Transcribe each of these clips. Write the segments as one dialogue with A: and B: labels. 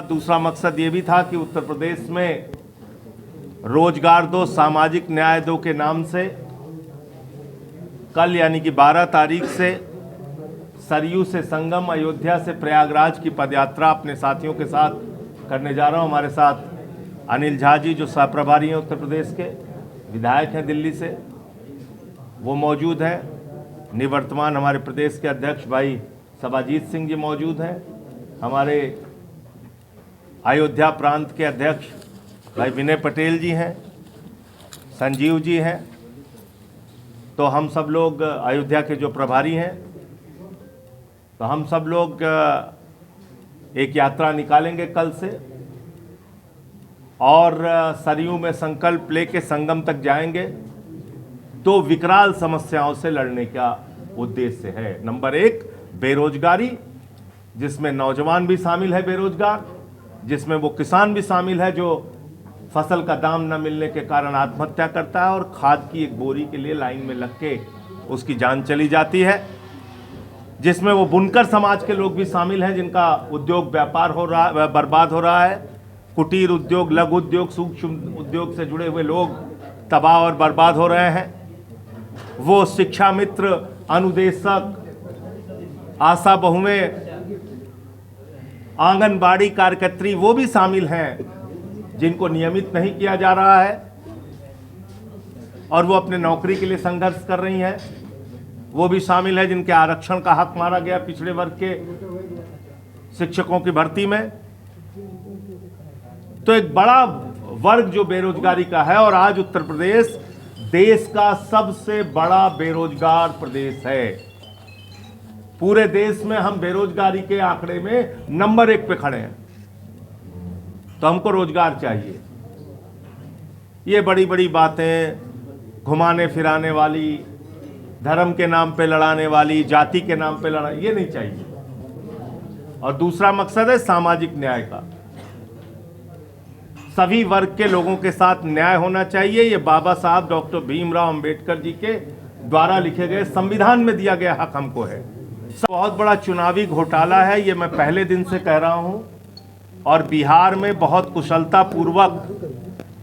A: दूसरा मकसद ये भी था कि उत्तर प्रदेश में रोजगार दो, सामाजिक न्याय दो के नाम से कल यानी कि 12 तारीख से सरयू से संगम, अयोध्या से प्रयागराज की पदयात्रा अपने साथियों के साथ करने जा रहा हूं। हमारे साथ अनिल झा जी जो सहप्रभारी हैं उत्तर प्रदेश के, विधायक हैं दिल्ली से, वो मौजूद हैं। निवर्तमान हमारे प्रदेश के अध्यक्ष भाई सबाजीत सिंह जी मौजूद हैं। हमारे अयोध्या प्रांत के अध्यक्ष भाई विनय पटेल जी हैं, संजीव जी हैं। तो हम सब लोग अयोध्या के जो प्रभारी हैं, तो हम सब लोग एक यात्रा निकालेंगे कल से और सरयू में संकल्प लेके संगम तक जाएंगे। तो विकराल समस्याओं से लड़ने का उद्देश्य है। नंबर 1 बेरोजगारी, जिसमें नौजवान भी शामिल है बेरोजगार, जिसमें वो किसान भी शामिल है जो फसल का दाम न मिलने के कारण आत्महत्या करता है और खाद की एक बोरी के लिए लाइन में लग के उसकी जान चली जाती है, जिसमें वो बुनकर समाज के लोग भी शामिल हैं जिनका उद्योग व्यापार हो रहा है, बर्बाद हो रहा है। कुटीर उद्योग, लघु उद्योग, सूक्ष्म उद्योग से जुड़े हुए लोग तबाह और बर्बाद हो रहे हैं। वो शिक्षा मित्र, अनुदेशक, आशा बहुएं, आंगनबाड़ी कार्यकर्त्री, वो भी शामिल हैं जिनको नियमित नहीं किया जा रहा है और वो अपने नौकरी के लिए संघर्ष कर रही हैं। वो भी शामिल है जिनके आरक्षण का हक मारा गया पिछड़े वर्ग के शिक्षकों की भर्ती में। तो एक बड़ा वर्ग जो बेरोजगारी का है, और आज उत्तर प्रदेश देश का सबसे बड़ा बेरोजगार प्रदेश है। पूरे देश में हम बेरोजगारी के आंकड़े में नंबर 1 पे खड़े हैं। तो हमको रोजगार चाहिए। ये बड़ी बड़ी बातें घुमाने फिराने वाली, धर्म के नाम पे लड़ाने वाली, जाति के नाम पे लड़ा, ये नहीं चाहिए। और दूसरा मकसद है सामाजिक न्याय का। सभी वर्ग के लोगों के साथ न्याय होना चाहिए। ये बाबा साहब डॉक्टर भीमराव अंबेडकर जी के द्वारा लिखे गए संविधान में दिया गया हक हमको है। बहुत बड़ा चुनावी घोटाला है, ये मैं पहले दिन से कह रहा हूं। और बिहार में बहुत कुशलता पूर्वक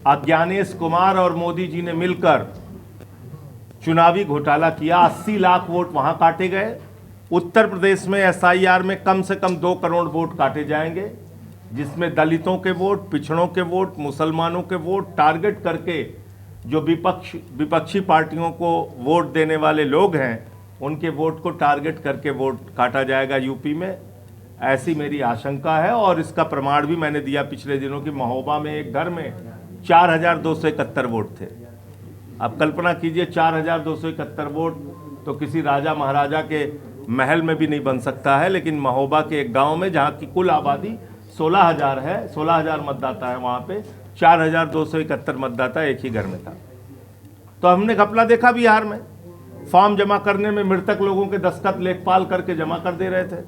A: अज्ञानेश कुमार और मोदी जी ने मिलकर चुनावी घोटाला किया। 80 लाख वोट वहां काटे गए। उत्तर प्रदेश में SIR में कम से कम 2 करोड़ वोट काटे जाएंगे, जिसमें दलितों के वोट, पिछड़ों के वोट, मुसलमानों के वोट टारगेट करके जो विपक्षी पार्टियों को वोट देने वाले लोग हैं, उनके वोट को टारगेट करके वोट काटा जाएगा यूपी में। ऐसी मेरी आशंका है और इसका प्रमाण भी मैंने दिया पिछले दिनों की। महोबा में एक घर में 4271 वोट थे। अब कल्पना कीजिए 4271 वोट तो किसी राजा महाराजा के महल में भी नहीं बन सकता है, लेकिन महोबा के एक गांव में जहां की कुल आबादी 16,000 है, 16,000 मतदाता है, वहां पे 4271 मतदाता एक ही घर में था। तो हमने घपला देखा बिहार में। फॉर्म जमा करने में मृतक लोगों के दस्तखत लेखपाल करके जमा कर दे रहे थे।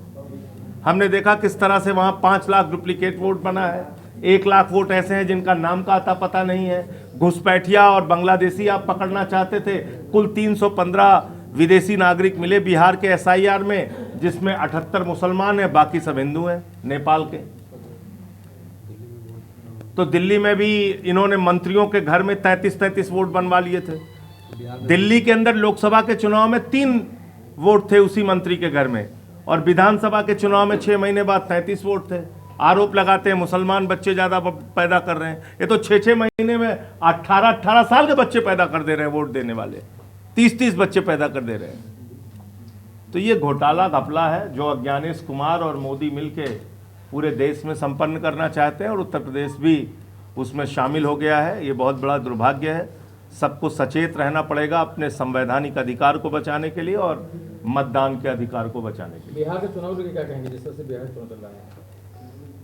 A: हमने देखा किस तरह से वहां 5 लाख डुप्लीकेट वोट बना है। 1 लाख वोट ऐसे हैं जिनका नाम का आता पता नहीं है। घुसपैठिया और बांग्लादेशी आप पकड़ना चाहते थे। कुल 315 विदेशी नागरिक मिले बिहार के SIR में, जिसमें 78 मुसलमान हैं, बाकी सब हिंदू हैं नेपाल के। तो दिल्ली में भी इन्होंने मंत्रियों के घर में 33 वोट बनवा लिए थे। दिल्ली के अंदर लोकसभा के चुनाव में 3 वोट थे उसी मंत्री के घर में, और विधानसभा के चुनाव में 6 महीने बाद 33 वोट थे। आरोप लगाते हैं मुसलमान बच्चे ज्यादा पैदा कर रहे हैं। ये तो 6 महीने में 18 साल के बच्चे पैदा कर दे रहे हैं वोट देने वाले, 30 बच्चे पैदा कर दे रहे हैं। तो ये घोटाला घपला है जो अज्ञानेश कुमार और मोदी मिलके पूरे देश में संपन्न करना चाहते हैं, और उत्तर प्रदेश भी उसमें शामिल हो गया है। ये बहुत बड़ा दुर्भाग्य है। सबको सचेत रहना पड़ेगा अपने संवैधानिक अधिकार को बचाने के लिए और मतदान के अधिकार को बचाने के लिए।
B: बिहार के चुनाव के क्या कहेंगे, जिस तरह से बिहार चुनाव चल रहा है?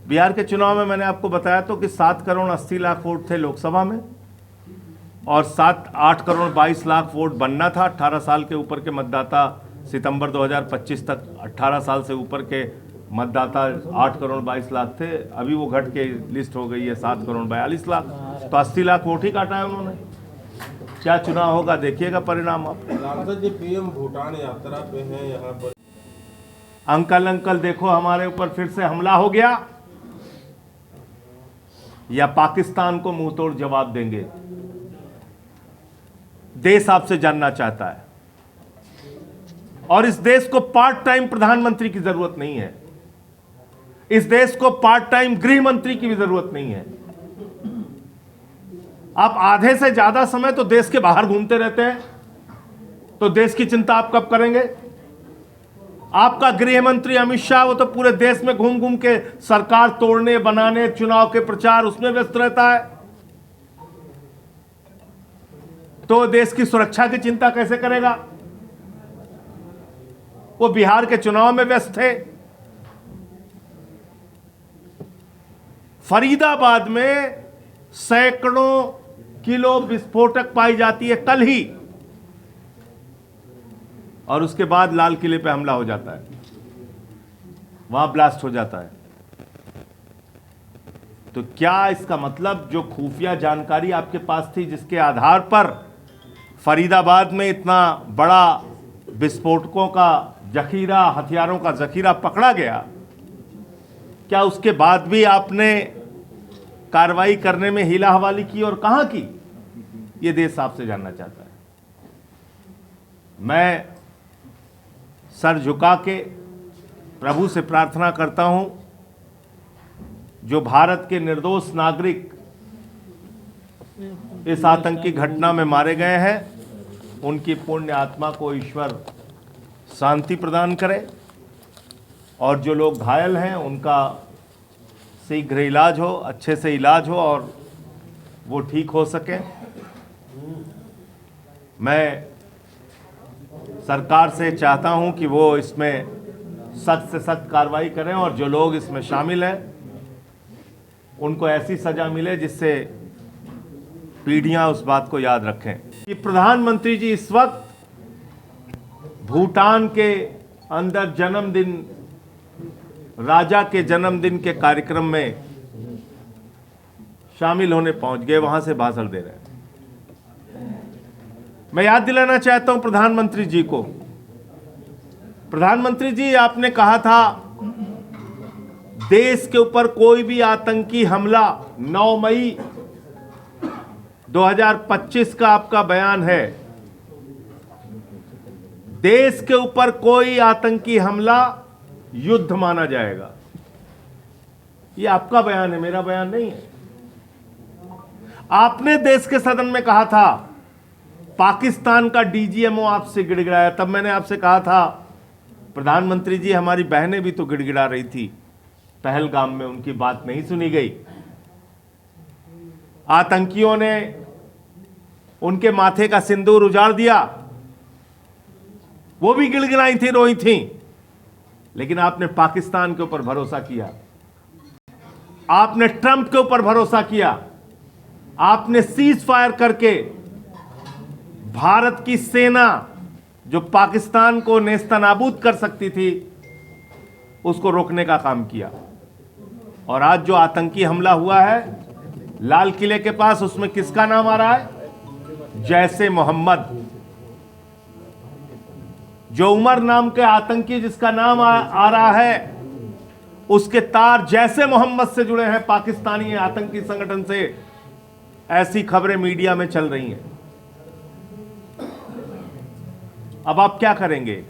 A: बिहार के चुनाव में मैंने आपको बताया तो कि 7 करोड़ 80 लाख वोट थे लोकसभा में, और 8 करोड़ 22 लाख वोट बनना था। 18 साल के ऊपर के मतदाता सितंबर 2025 तक 18 साल से ऊपर के मतदाता 8 करोड़ 22 लाख थे। अभी वो घट के लिस्ट हो गई है 7 करोड़ 42 लाख। तो 80 लाख वोट ही काटा है उन्होंने। क्या चुनाव होगा देखिएगा परिणाम आप।
C: जी PM भूटान यात्रा पे हैं यहाँ पर।
A: अंकल देखो हमारे ऊपर फिर से हमला हो गया। या पाकिस्तान को मुंह तोड़ जवाब देंगे? देश आपसे जानना चाहता है। और इस देश को पार्ट टाइम प्रधानमंत्री की जरूरत नहीं है, इस देश को पार्ट टाइम गृह मंत्री की भी जरूरत नहीं है। आप आधे से ज्यादा समय तो देश के बाहर घूमते रहते हैं, तो देश की चिंता आप कब करेंगे? आपका गृह मंत्री अमित शाह, वो तो पूरे देश में घूम घूम के सरकार तोड़ने, बनाने, चुनाव के प्रचार उसमें व्यस्त रहता है, तो देश की सुरक्षा की चिंता कैसे करेगा? वो बिहार के चुनाव में व्यस्त थे। फरीदाबाद में सैकड़ों किलो विस्फोटक पाई जाती है कल ही, और उसके बाद लाल किले पे हमला हो जाता है, वहां ब्लास्ट हो जाता है। तो क्या इसका मतलब जो खुफिया जानकारी आपके पास थी, जिसके आधार पर फरीदाबाद में इतना बड़ा विस्फोटकों का जखीरा, हथियारों का जखीरा पकड़ा गया, क्या उसके बाद भी आपने कार्रवाई करने में हीला हवाली की, और कहां की? ये देश आपसे जानना चाहता है। मैं सर झुका के प्रभु से प्रार्थना करता हूं, जो भारत के निर्दोष नागरिक इस आतंकी घटना में मारे गए हैं, उनकी पुण्य आत्मा को ईश्वर शांति प्रदान करे, और जो लोग घायल हैं उनका शीघ्र इलाज हो, अच्छे से इलाज हो, और वो ठीक हो सके। मैं सरकार से चाहता हूं कि वो इसमें सख्त से सख्त कार्रवाई करें, और जो लोग इसमें शामिल हैं उनको ऐसी सजा मिले जिससे पीढ़ियां उस बात को याद रखें कि प्रधानमंत्री जी इस वक्त भूटान के अंदर जन्मदिन, राजा के जन्मदिन के कार्यक्रम में शामिल होने पहुंच गए, वहां से भाषण दे रहे हैं। मैं याद दिलाना चाहता हूं प्रधानमंत्री जी को, प्रधानमंत्री जी आपने कहा था देश के ऊपर कोई भी आतंकी हमला, 9 मई 2025 का आपका बयान है, देश के ऊपर कोई आतंकी हमला युद्ध माना जाएगा। ये आपका बयान है, मेरा बयान नहीं है। आपने देश के सदन में कहा था पाकिस्तान का डीजीएमओ आपसे गिड़गिड़ाया, तब मैंने आपसे कहा था प्रधानमंत्री जी हमारी बहनें भी तो गिड़गिड़ा रही थी पहलगाम में, उनकी बात नहीं सुनी गई। आतंकियों ने उनके माथे का सिंदूर उजाड़ दिया, वो भी गिड़गिड़ाई थी, रोई थी, लेकिन आपने पाकिस्तान के ऊपर भरोसा किया, आपने ट्रंप के ऊपर भरोसा किया, आपने सीज फायर करके भारत की सेना जो पाकिस्तान को नेस्तनाबूद कर सकती थी उसको रोकने का काम किया। और आज जो आतंकी हमला हुआ है लाल किले के पास, उसमें किसका नाम आ रहा है? जैसे मोहम्मद। जो उमर नाम के आतंकी जिसका नाम आ रहा है, उसके तार जैसे मोहम्मद से जुड़े हैं, पाकिस्तानी आतंकी संगठन से, ऐसी खबरें मीडिया में चल रही हैं। अब आप क्या करेंगे?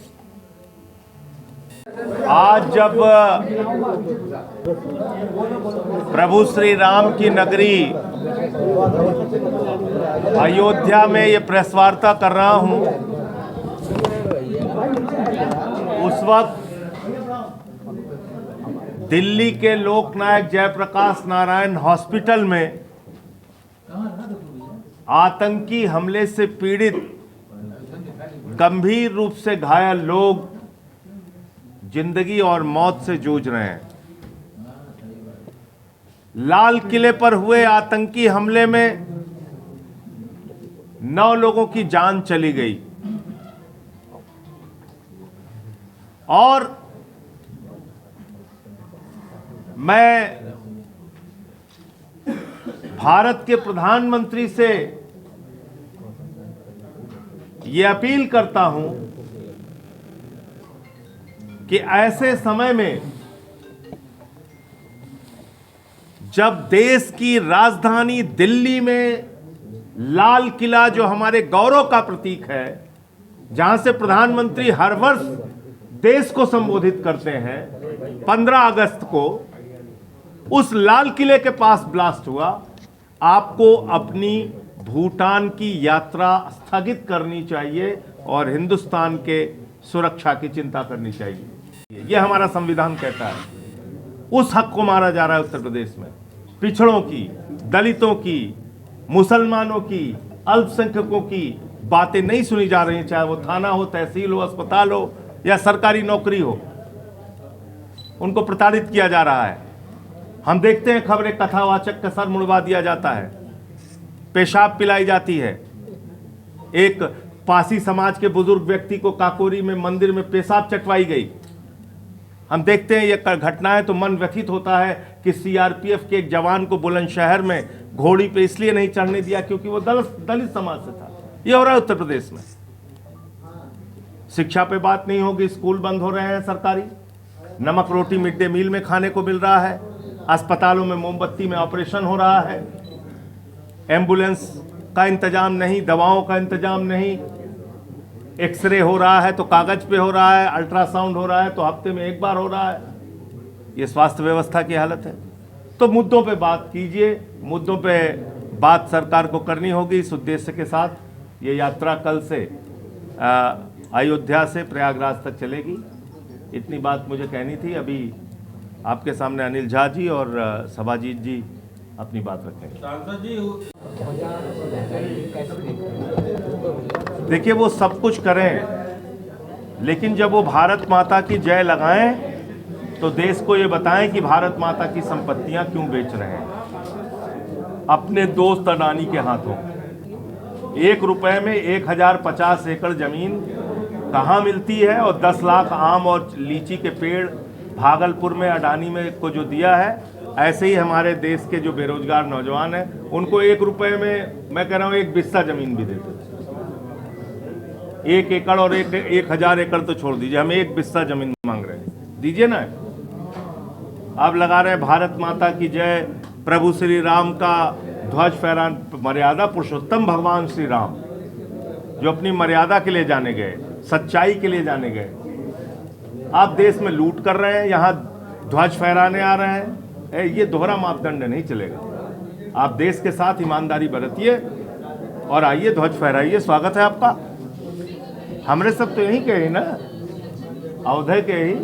A: आज जब प्रभु श्री राम की नगरी अयोध्या में ये प्रेस वार्ता कर रहा हूं, उस वक्त दिल्ली के लोकनायक जयप्रकाश नारायण हॉस्पिटल में आतंकी हमले से पीड़ित गंभीर रूप से घायल लोग जिंदगी और मौत से जूझ रहे हैं। लाल किले पर हुए आतंकी हमले में 9 लोगों की जान चली गई, और मैं भारत के प्रधानमंत्री से ये अपील करता हूं कि ऐसे समय में जब देश की राजधानी दिल्ली में लाल किला, जो हमारे गौरव का प्रतीक है, जहां से प्रधानमंत्री हर वर्ष देश को संबोधित करते हैं, 15 अगस्त को उस लाल किले के पास ब्लास्ट हुआ, आपको अपनी भूटान की यात्रा स्थगित करनी चाहिए और हिंदुस्तान के सुरक्षा की चिंता करनी चाहिए। यह हमारा संविधान कहता है। उस हक को मारा जा रहा है उत्तर प्रदेश में। पिछड़ों की, दलितों की, मुसलमानों की, अल्पसंख्यकों की बातें नहीं सुनी जा रही, चाहे वो थाना हो, तहसील हो, अस्पताल हो या सरकारी नौकरी हो। उनको प्रताड़ित किया जा रहा है। हम देखते हैं खबरें, कथावाचक का सर मुड़वा दिया जाता है, पेशाब पिलाई जाती है। एक पासी समाज के बुजुर्ग व्यक्ति को काकोरी में मंदिर में पेशाब चटवाई गई। हम देखते हैं ये घटनाएं तो मन व्यथित होता है कि सीआरपीएफ के एक जवान को बुलंदशहर में घोड़ी पे इसलिए नहीं चढ़ने दिया क्योंकि वो दलित समाज से था। ये हो रहा है उत्तर प्रदेश में। शिक्षा पे बात नहीं होगी, स्कूल बंद हो रहे हैं सरकारी, नमक रोटी मिड डे मील में खाने को मिल रहा है, अस्पतालों में मोमबत्ती में ऑपरेशन हो रहा है, एम्बुलेंस का इंतजाम नहीं, दवाओं का इंतजाम नहीं, एक्सरे हो रहा है तो कागज पे हो रहा है, अल्ट्रासाउंड हो रहा है तो हफ्ते में एक बार हो रहा है। ये स्वास्थ्य व्यवस्था की हालत है। तो मुद्दों पे बात कीजिए, मुद्दों पे बात सरकार को करनी होगी। इस उद्देश्य के साथ ये यात्रा कल से अयोध्या से प्रयागराज तक चलेगी। इतनी बात मुझे कहनी थी। अभी आपके सामने अनिल झा जी और सभाजीत जी अपनी बात रखेंगे।
C: सांसद जी,
A: देखिए, वो सब कुछ करें, लेकिन जब वो भारत माता की जय लगाएं तो देश को ये बताएं कि भारत माता की संपत्तियां क्यों बेच रहे हैं अपने दोस्त अडानी के हाथों। 1 रुपए में 1050 एकड़ जमीन कहाँ मिलती है, और 10 लाख आम और लीची के पेड़ भागलपुर में अडानी में को जो दिया है, ऐसे ही हमारे देश के जो बेरोजगार नौजवान हैं उनको 1 रुपए में, मैं कह रहा हूँ, 1 बिस्सा जमीन भी देते। 1 एकड़ और 1000 एकड़ तो छोड़ दीजिए, हम 1 बिस्सा जमीन मांग रहे हैं, दीजिए ना। आप लगा रहे हैं भारत माता की जय, प्रभु श्री राम का ध्वज फहरान, मर्यादा पुरुषोत्तम भगवान श्री राम जो अपनी मर्यादा के लिए जाने गए, सच्चाई के लिए जाने गए। आप देश में लूट कर रहे हैं, यहाँ ध्वज फहराने आ रहे हैं। ये दोहरा मापदंड नहीं चलेगा। आप देश के साथ ईमानदारी बरतिए और आइए, ध्वज फहराइए, स्वागत है आपका। हमरे सब तो यहीं के ही ना, अवधे के ही।